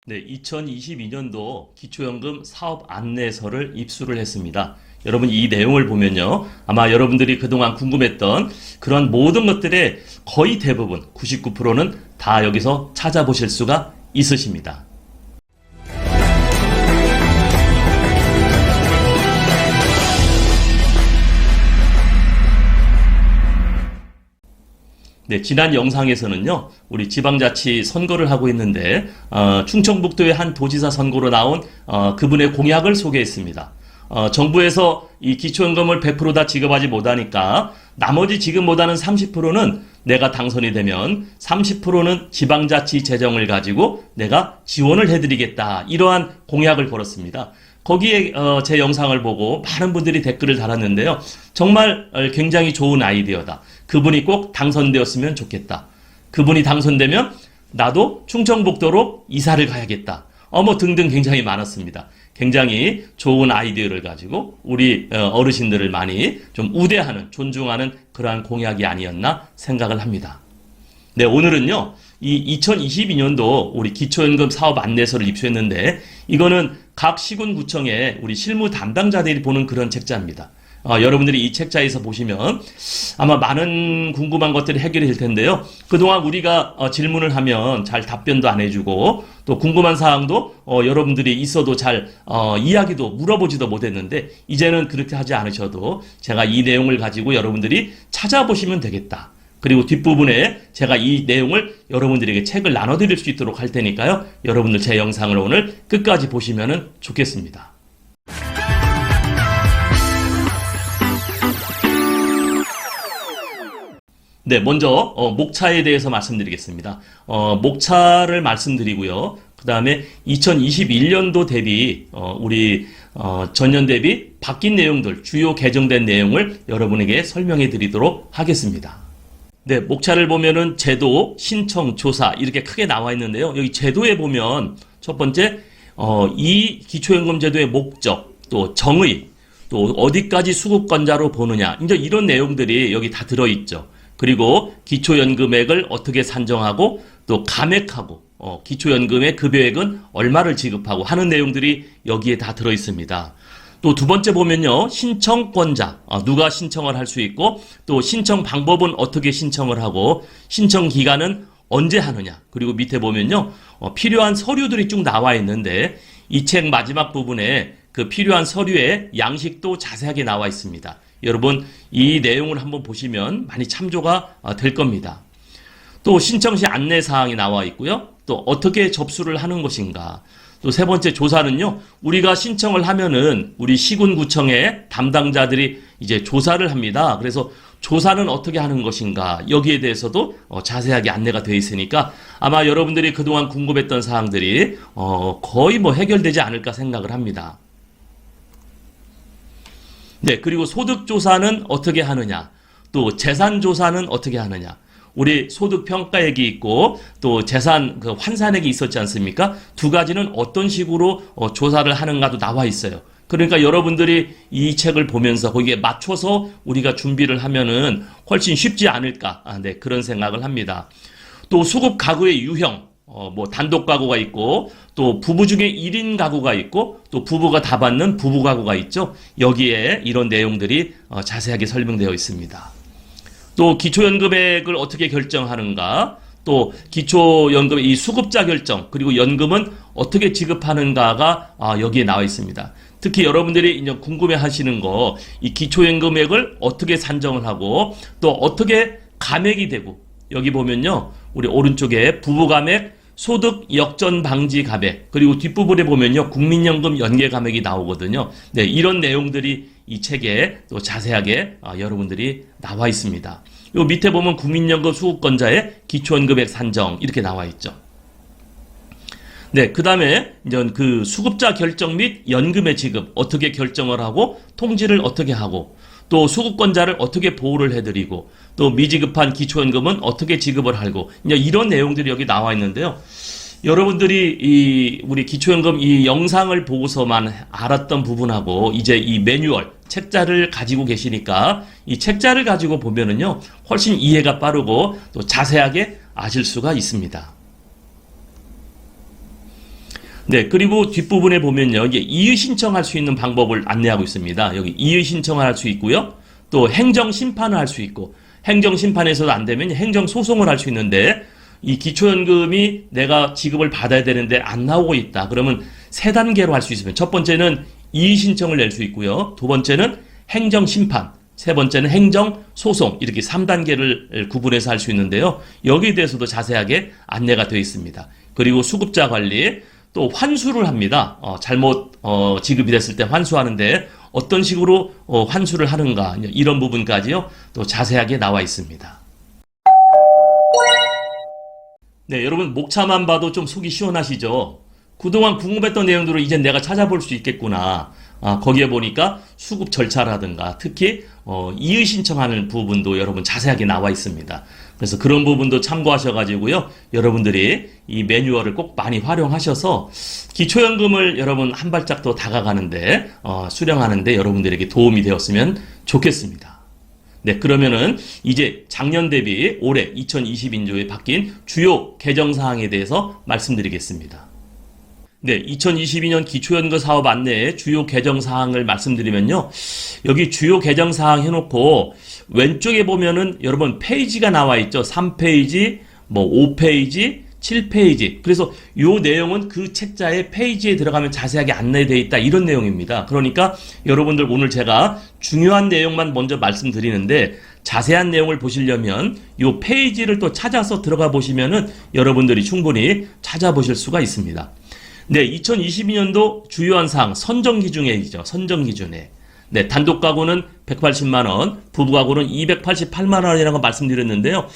네, 2022년도 기초연금 사업 안내서를 입수를 했습니다. 여러분 이 내용을 보면요. 아마 여러분들이 그동안 궁금했던 그런 모든 것들의 거의 대부분 99%는 다 여기서 찾아보실 수가 있으십니다. 네, 지난 영상에서는요, 우리 지방자치 선거를 하고 있는데, 충청북도의 한 도지사 선거로 나온, 그분의 공약을 소개했습니다. 정부에서 이 기초연금을 100% 다 지급하지 못하니까, 나머지 지급 못하는 30%는 내가 당선이 되면 30%는 지방자치 재정을 가지고 내가 지원을 해드리겠다. 이러한 공약을 걸었습니다. 거기에 제 영상을 보고 많은 분들이 댓글을 달았는데요. 정말 굉장히 좋은 아이디어다. 그분이 꼭 당선되었으면 좋겠다. 그분이 당선되면 나도 충청북도로 이사를 가야겠다. 뭐 등등 굉장히 많았습니다. 굉장히 좋은 아이디어를 가지고 우리 어르신들을 많이 좀 우대하는, 존중하는 그러한 공약이 아니었나 생각을 합니다. 네, 오늘은요, 이 2022년도 우리 기초연금 사업 안내서를 입수했는데, 이거는 각 시군구청에 우리 실무 담당자들이 보는 그런 책자입니다. 여러분들이 이 책자에서 보시면 아마 많은 궁금한 것들이 해결이 될 텐데요. 그동안 우리가 질문을 하면 잘 답변도 안 해주고, 또 궁금한 사항도 여러분들이 있어도 잘 이야기도 물어보지도 못했는데, 이제는 그렇게 하지 않으셔도 제가 이 내용을 가지고 여러분들이 찾아보시면 되겠다. 그리고 뒷부분에 제가 이 내용을 여러분들에게 책을 나눠드릴 수 있도록 할 테니까요. 여러분들 제 영상을 오늘 끝까지 보시면 좋겠습니다. 네, 먼저 목차에 대해서 말씀드리겠습니다. 목차를 말씀드리고요. 그 다음에 2021년도 대비 우리 전년 대비 바뀐 내용들, 주요 개정된 내용을 여러분에게 설명해 드리도록 하겠습니다. 네, 목차를 보면은 제도, 신청, 조사 이렇게 크게 나와 있는데요. 여기 제도에 보면 첫 번째 이 기초연금 제도의 목적, 또 정의, 또 어디까지 수급권자로 보느냐, 이제 이런 내용들이 여기 다 들어있죠. 그리고 기초연금액을 어떻게 산정하고 또 감액하고 기초연금의 급여액은 얼마를 지급하고 하는 내용들이 여기에 다 들어있습니다. 또 두 번째 보면요, 신청권자, 누가 신청을 할 수 있고, 또 신청 방법은 어떻게 신청을 하고, 신청 기간은 언제 하느냐. 그리고 밑에 보면요, 필요한 서류들이 쭉 나와 있는데, 이 책 마지막 부분에 그 필요한 서류의 양식도 자세하게 나와 있습니다. 여러분, 이 내용을 한번 보시면 많이 참조가 될 겁니다. 또 신청 시 안내사항이 나와 있고요. 또 어떻게 접수를 하는 것인가. 또 세 번째 조사는요, 우리가 신청을 하면은 우리 시군구청의 담당자들이 이제 조사를 합니다. 그래서 조사는 어떻게 하는 것인가, 여기에 대해서도 자세하게 안내가 되어 있으니까 아마 여러분들이 그동안 궁금했던 사항들이 거의 뭐 해결되지 않을까 생각을 합니다. 네, 그리고 소득조사는 어떻게 하느냐, 또 재산조사는 어떻게 하느냐. 우리 소득평가액이 있고 또 재산 환산액이 있었지 않습니까? 두 가지는 어떤 식으로 조사를 하는가도 나와 있어요. 그러니까 여러분들이 이 책을 보면서 거기에 맞춰서 우리가 준비를 하면은 훨씬 쉽지 않을까. 네, 그런 생각을 합니다. 또 수급 가구의 유형, 뭐 단독 가구가 있고, 또 부부 중에 1인 가구가 있고, 또 부부가 다 받는 부부 가구가 있죠. 여기에 이런 내용들이 자세하게 설명되어 있습니다. 또 기초연금액을 어떻게 결정하는가, 또 기초연금의 이 수급자 결정, 그리고 연금은 어떻게 지급하는가가 여기에 나와 있습니다. 특히 여러분들이 이제 궁금해 하시는 거, 이 기초연금액을 어떻게 산정을 하고, 또 어떻게 감액이 되고, 여기 보면요, 우리 오른쪽에 부부감액, 소득 역전 방지 감액, 그리고 뒷부분에 보면요, 국민연금 연계 감액이 나오거든요. 네, 이런 내용들이 이 책에 또 자세하게 여러분들이 나와 있습니다. 요 밑에 보면 국민연금 수급권자의 기초연금액 산정 이렇게 나와 있죠. 네, 그 다음에 이제 그 수급자 결정 및 연금의 지급 어떻게 결정을 하고, 통지를 어떻게 하고, 또 수급권자를 어떻게 보호를 해드리고, 또 미지급한 기초연금은 어떻게 지급을 하고, 이제 이런 내용들이 여기 나와 있는데요. 여러분들이 우리 기초연금 이 영상을 보고서만 알았던 부분하고 이제 이 매뉴얼 책자를 가지고 계시니까 이 책자를 가지고 보면은요, 훨씬 이해가 빠르고 또 자세하게 아실 수가 있습니다. 네, 그리고 뒷부분에 보면요. 이게 이의 신청할 수 있는 방법을 안내하고 있습니다. 여기 이의 신청을 할 수 있고요. 또 행정 심판을 할 수 있고, 행정 심판에서도 안 되면 행정 소송을 할 수 있는데, 이 기초연금이 내가 지급을 받아야 되는데 안 나오고 있다. 그러면 세 단계로 할 수 있으면, 첫 번째는 이의 신청을 낼 수 있고요. 두 번째는 행정 심판, 세 번째는 행정 소송, 이렇게 3단계를 구분해서 할 수 있는데요. 여기에 대해서도 자세하게 안내가 되어 있습니다. 그리고 수급자 관리, 또 환수를 합니다. 잘못 지급이 됐을 때 환수하는데 어떤 식으로 환수를 하는가, 이런 부분까지요. 또 자세하게 나와 있습니다. 네, 여러분 목차만 봐도 좀 속이 시원하시죠? 그동안 궁금했던 내용들을 이제 내가 찾아볼 수 있겠구나. 거기에 보니까 수급 절차라든가 특히 이의 신청하는 부분도 여러분 자세하게 나와 있습니다. 그래서 그런 부분도 참고하셔가지고요. 여러분들이 이 매뉴얼을 꼭 많이 활용하셔서 기초연금을 여러분 한 발짝 더 다가가는데 수령하는데 여러분들에게 도움이 되었으면 좋겠습니다. 네, 그러면은 이제 작년 대비 올해 2022년도에 바뀐 주요 개정 사항에 대해서 말씀드리겠습니다. 네, 2022년 기초연금 사업 안내의 주요 개정 사항을 말씀드리면요. 여기 주요 개정 사항 해놓고 왼쪽에 보면은 여러분 페이지가 나와 있죠. 3페이지, 5페이지, 7페이지. 그래서 요 내용은 그 책자의 페이지에 들어가면 자세하게 안내되어 있다. 이런 내용입니다. 그러니까 여러분들 오늘 제가 중요한 내용만 먼저 말씀드리는데 자세한 내용을 보시려면 요 페이지를 또 찾아서 들어가 보시면은 여러분들이 충분히 찾아보실 수가 있습니다. 네, 2022년도 주요한 사항 선정기준액이죠. 선정기준액. 네, 단독 가구는 180만 원, 부부 가구는 288만 원이라고 말씀드렸는데요.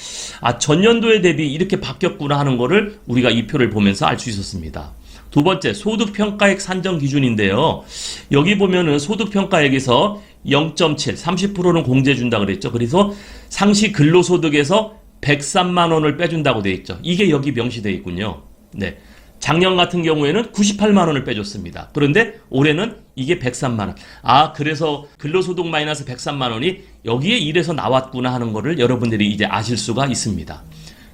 전년도에 대비 이렇게 바뀌었구나 하는 거를 우리가 이 표를 보면서 알 수 있었습니다. 두 번째, 소득평가액 산정 기준인데요. 여기 보면은 소득평가액에서 0.7, 30%는 공제해준다 그랬죠. 그래서 상시 근로소득에서 103만 원을 빼준다고 돼 있죠. 이게 여기 명시되어 있군요. 네. 작년 같은 경우에는 98만 원을 빼줬습니다. 그런데 올해는 이게 103만 원. 그래서 근로소득 마이너스 103만 원이 여기에 이래서 나왔구나 하는 거를 여러분들이 이제 아실 수가 있습니다.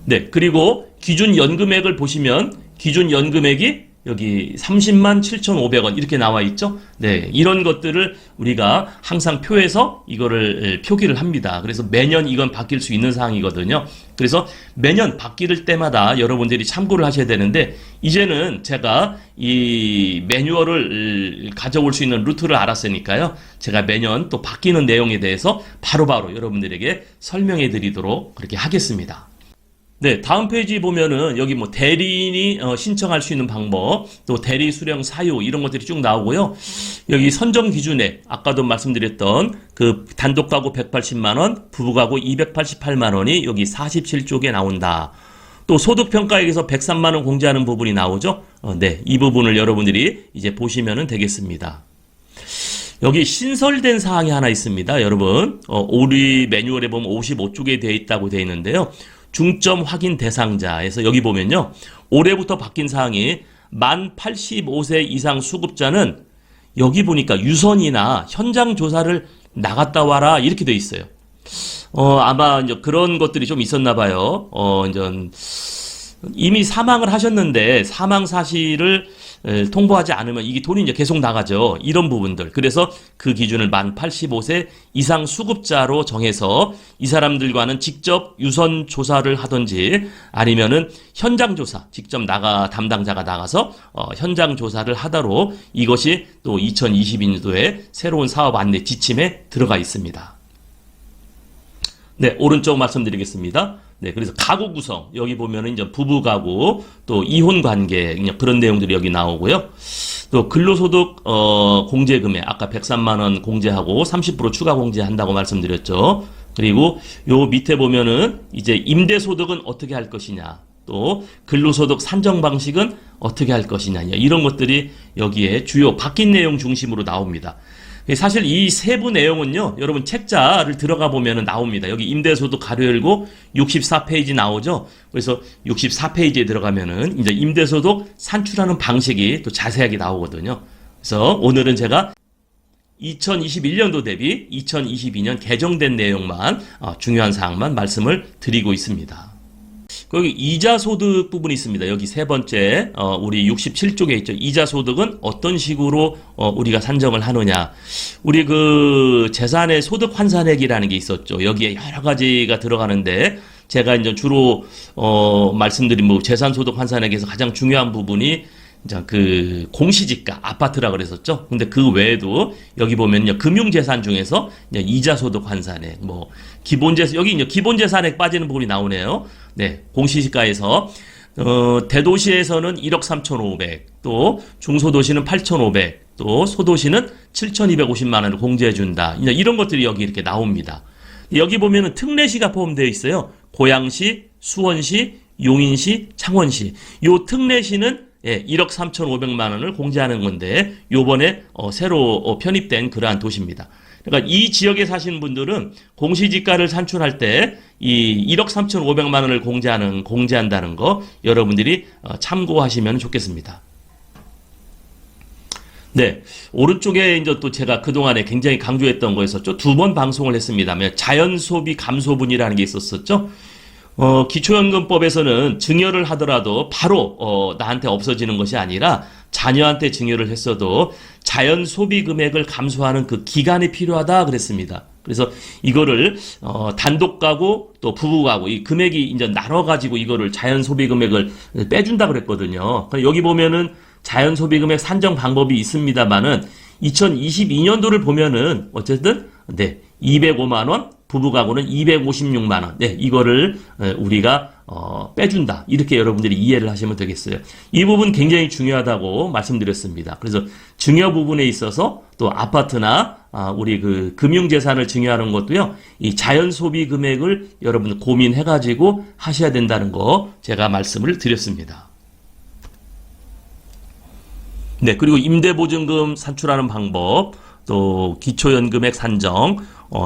네, 그리고 기준 연금액을 보시면 기준 연금액이 여기 30만 7,500원 이렇게 나와 있죠. 네, 이런 것들을 우리가 항상 표에서 이거를 표기를 합니다. 그래서 매년 이건 바뀔 수 있는 사항이거든요. 그래서 매년 바뀔 때마다 여러분들이 참고를 하셔야 되는데 이제는 제가 이 매뉴얼을 가져올 수 있는 루트를 알았으니까요. 제가 매년 또 바뀌는 내용에 대해서 바로바로 여러분들에게 설명해 드리도록 그렇게 하겠습니다. 네, 다음 페이지 보면은 여기 대리인이 신청할 수 있는 방법, 또 대리 수령 사유 이런 것들이 쭉 나오고요. 여기 선정 기준액 아까도 말씀드렸던 그 단독 가구 180만 원, 부부 가구 288만 원이 여기 47쪽에 나온다. 또 소득 평가액에서 103만 원 공제하는 부분이 나오죠. 네, 이 부분을 여러분들이 이제 보시면은 되겠습니다. 여기 신설된 사항이 하나 있습니다. 여러분, 우리 매뉴얼에 보면 55쪽에 되어 있다고 되어 있는데요. 중점 확인 대상자에서 여기 보면요. 올해부터 바뀐 사항이 만 85세 이상 수급자는 여기 보니까 유선이나 현장 조사를 나갔다 와라 이렇게 돼 있어요. 아마 이제 그런 것들이 좀 있었나 봐요. 이제 이미 사망을 하셨는데 사망 사실을 통보하지 않으면 이게 돈이 이제 계속 나가죠. 이런 부분들. 그래서 그 기준을 만 85세 이상 수급자로 정해서 이 사람들과는 직접 유선 조사를 하든지 아니면은 현장 조사, 직접 담당자가 나가서 현장 조사를 하도록 이것이 또 2022년도에 새로운 사업 안내 지침에 들어가 있습니다. 네, 오른쪽 말씀드리겠습니다. 네, 그래서 가구 구성 여기 보면은 이제 부부 가구 또 이혼 관계 그런 내용들이 여기 나오고요. 또 근로소득 공제 금액 아까 103만 원 공제하고 30% 추가 공제한다고 말씀드렸죠. 그리고 요 밑에 보면은 이제 임대소득은 어떻게 할 것이냐, 또 근로소득 산정 방식은 어떻게 할 것이냐 이런 것들이 여기에 주요 바뀐 내용 중심으로 나옵니다. 사실 이 세부 내용은요, 여러분 책자를 들어가 보면 나옵니다. 여기 임대소득 가로 열고 64페이지 나오죠. 그래서 64페이지에 들어가면은 이제 임대소득 산출하는 방식이 또 자세하게 나오거든요. 그래서 오늘은 제가 2021년도 대비 2022년 개정된 내용만 중요한 사항만 말씀을 드리고 있습니다. 거기 이자 소득 부분이 있습니다. 여기 세 번째, 우리 67쪽에 있죠. 이자 소득은 어떤 식으로, 우리가 산정을 하느냐. 우리 그 재산의 소득 환산액이라는 게 있었죠. 여기에 여러 가지가 들어가는데, 제가 이제 주로, 말씀드린 뭐 재산 소득 환산액에서 가장 중요한 부분이 이제 그 공시지가 아파트라 그랬었죠. 근데 그 외에도 여기 보면요 금융재산 중에서 이제 이자소득 환산액, 뭐 기본재산 여기 이제 기본재산액 빠지는 부분이 나오네요. 네, 공시지가에서 대도시에서는 1억 3,500, 또 중소도시는 8,500, 또 소도시는 7,250만 원을 공제해 준다. 이런 것들이 여기 이렇게 나옵니다. 여기 보면은 특례시가 포함되어 있어요. 고양시, 수원시, 용인시, 창원시. 요 특례시는 1억 3,500만 원을 공제하는 건데 요번에 새로 편입된 그러한 도시입니다. 그러니까 이 지역에 사시는 분들은 공시지가를 산출할 때 이 1억 3,500만 원을 공제한다는 거 여러분들이 참고하시면 좋겠습니다. 네, 오른쪽에 이제 또 제가 그동안에 굉장히 강조했던 거였었죠. 2번 방송을 했습니다만 자연소비 감소분이라는 게 있었었죠. 기초연금법에서는 증여를 하더라도 바로 나한테 없어지는 것이 아니라 자녀한테 증여를 했어도 자연 소비 금액을 감소하는 그 기간이 필요하다 그랬습니다. 그래서 이거를 단독 가구 또 부부 가구 이 금액이 이제 나눠 가지고 이거를 자연 소비 금액을 빼준다 그랬거든요. 여기 보면은 자연 소비 금액 산정 방법이 있습니다만은 2022년도를 보면은 어쨌든 205만 원, 부부 가구는 256만 원. 네, 이거를 우리가 빼준다. 이렇게 여러분들이 이해를 하시면 되겠어요. 이 부분 굉장히 중요하다고 말씀드렸습니다. 그래서 증여 부분에 있어서 또 아파트나 우리 그 금융재산을 증여하는 것도요. 이 자연 소비 금액을 여러분 고민해 가지고 하셔야 된다는 거 제가 말씀을 드렸습니다. 네, 그리고 임대보증금 산출하는 방법, 또 기초연금액 산정,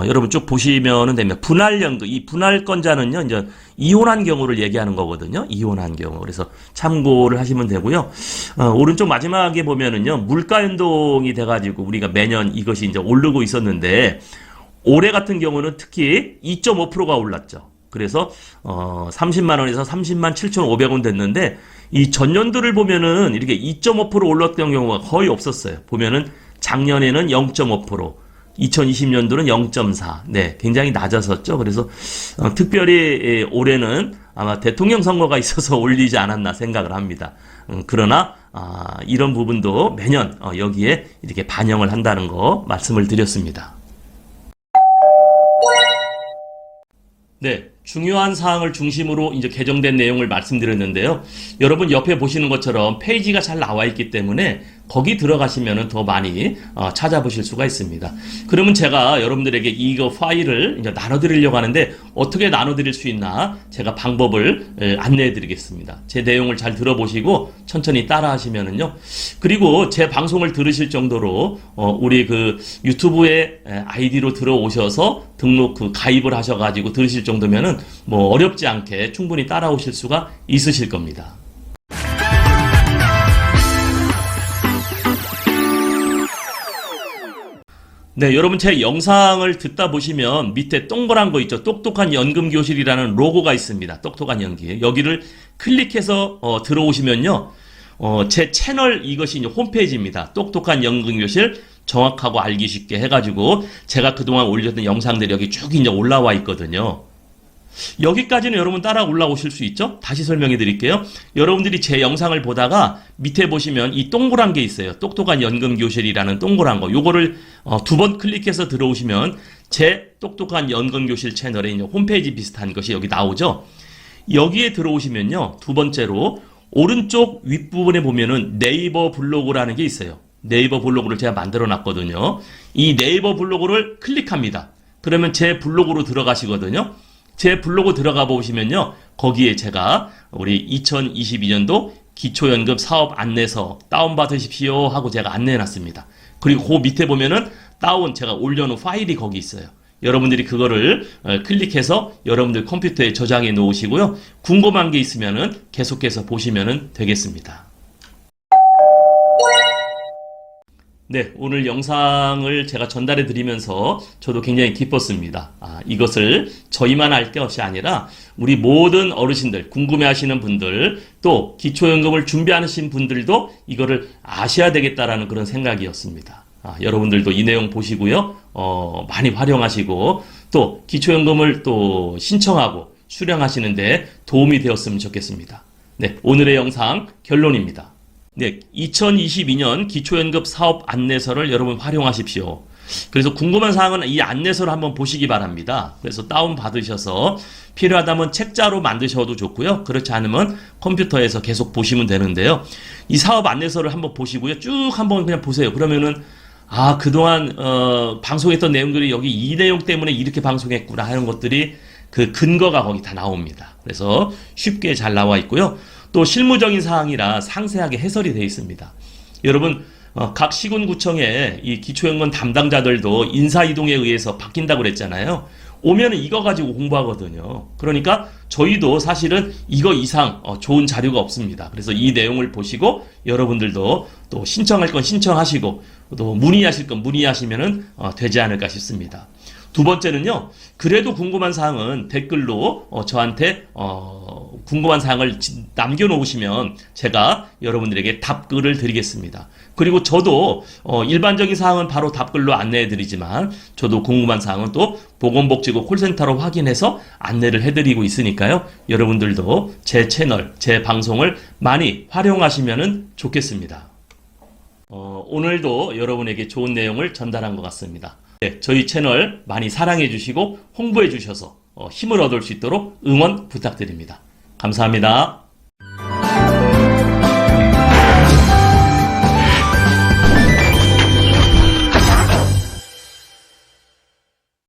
여러분 쭉 보시면은 됩니다. 분할연금, 이 분할권자는요, 이제 이혼한 경우를 얘기하는 거거든요. 이혼한 경우. 그래서 참고를 하시면 되고요. 오른쪽 마지막에 보면은요, 물가연동이 돼가지고 우리가 매년 이것이 이제 오르고 있었는데, 올해 같은 경우는 특히 2.5%가 올랐죠. 그래서 30만 원에서 30만 7,500원 됐는데 이 전년도를 보면은 이렇게 2.5% 올랐던 경우가 거의 없었어요. 보면은 작년에는 0.5%, 2020년도는 0.4. 네, 굉장히 낮았었죠. 그래서 특별히 올해는 아마 대통령 선거가 있어서 올리지 않았나 생각을 합니다. 그러나 이런 부분도 매년 여기에 이렇게 반영을 한다는 거 말씀을 드렸습니다. 네, 중요한 사항을 중심으로 이제 개정된 내용을 말씀드렸는데요. 여러분 옆에 보시는 것처럼 페이지가 잘 나와 있기 때문에 거기 들어가시면 더 많이 찾아보실 수가 있습니다. 그러면 제가 여러분들에게 이거 파일을 이제 나눠드리려고 하는데 어떻게 나눠드릴 수 있나 제가 방법을 안내해드리겠습니다. 제 내용을 잘 들어보시고 천천히 따라하시면은요. 그리고 제 방송을 들으실 정도로 우리 그 유튜브에 아이디로 들어오셔서 등록 가입을 하셔가지고 들으실 정도면은 뭐 어렵지 않게 충분히 따라오실 수가 있으실 겁니다. 네, 여러분 제 영상을 듣다 보시면 밑에 동그란 거 있죠. 똑똑한 연금교실이라는 로고가 있습니다. 똑똑한 연기. 여기를 클릭해서 들어오시면요. 제 채널 이것이 이제 홈페이지입니다. 똑똑한 연금교실 정확하고 알기 쉽게 해가지고 제가 그동안 올렸던 영상들이 여기 쭉 이제 올라와 있거든요. 여기까지는 여러분 따라 올라오실 수 있죠? 다시 설명해 드릴게요. 여러분들이 제 영상을 보다가 밑에 보시면 이 동그란 게 있어요. 똑똑한 연금교실이라는 동그란 거. 요거를 2번 클릭해서 들어오시면 제 똑똑한 연금교실 채널에 있는 홈페이지 비슷한 것이 여기 나오죠? 여기에 들어오시면요. 두 번째로 오른쪽 윗부분에 보면은 네이버 블로그라는 게 있어요. 네이버 블로그를 제가 만들어 놨거든요. 이 네이버 블로그를 클릭합니다. 그러면 제 블로그로 들어가시거든요. 제 블로그 들어가 보시면요. 거기에 제가 우리 2022년도 기초연금 사업 안내서 다운받으십시오 하고 제가 안내해 놨습니다. 그리고 그 밑에 보면은 제가 올려놓은 파일이 거기 있어요. 여러분들이 그거를 클릭해서 여러분들 컴퓨터에 저장해 놓으시고요. 궁금한 게 있으면은 계속해서 보시면은 되겠습니다. 네, 오늘 영상을 제가 전달해 드리면서 저도 굉장히 기뻤습니다. 이것을 저희만 알 것이 아니라 우리 모든 어르신들, 궁금해 하시는 분들, 또 기초연금을 준비하신 분들도 이거를 아셔야 되겠다라는 그런 생각이었습니다. 여러분들도 이 내용 보시고요, 많이 활용하시고, 또 기초연금을 또 신청하고 수령하시는데 도움이 되었으면 좋겠습니다. 네, 오늘의 영상 결론입니다. 네, 2022년 기초연금 사업 안내서를 여러분 활용하십시오. 그래서 궁금한 사항은 이 안내서를 한번 보시기 바랍니다. 그래서 다운 받으셔서 필요하다면 책자로 만드셔도 좋고요. 그렇지 않으면 컴퓨터에서 계속 보시면 되는데요. 이 사업 안내서를 한번 보시고요. 쭉 한번 그냥 보세요. 그러면은 그동안 방송했던 내용들이 여기 이 내용 때문에 이렇게 방송했구나 하는 것들이 그 근거가 거기 다 나옵니다. 그래서 쉽게 잘 나와 있고요. 또 실무적인 사항이라 상세하게 해설이 되어 있습니다. 여러분 각 시군구청의 이 기초연금 담당자들도 인사이동에 의해서 바뀐다고 그랬잖아요. 오면 이거 가지고 공부하거든요. 그러니까 저희도 사실은 이거 이상 좋은 자료가 없습니다. 그래서 이 내용을 보시고 여러분들도 또 신청할 건 신청하시고 또 문의하실 건 문의하시면은 되지 않을까 싶습니다. 두 번째는요, 그래도 궁금한 사항은 댓글로 저한테 궁금한 사항을 남겨놓으시면 제가 여러분들에게 답글을 드리겠습니다. 그리고 저도 일반적인 사항은 바로 답글로 안내해드리지만 저도 궁금한 사항은 또 보건복지부 콜센터로 확인해서 안내를 해드리고 있으니까요. 여러분들도 제 채널, 제 방송을 많이 활용하시면 좋겠습니다. 오늘도 여러분에게 좋은 내용을 전달한 것 같습니다. 네, 저희 채널 많이 사랑해 주시고 홍보해 주셔서 힘을 얻을 수 있도록 응원 부탁드립니다. 감사합니다.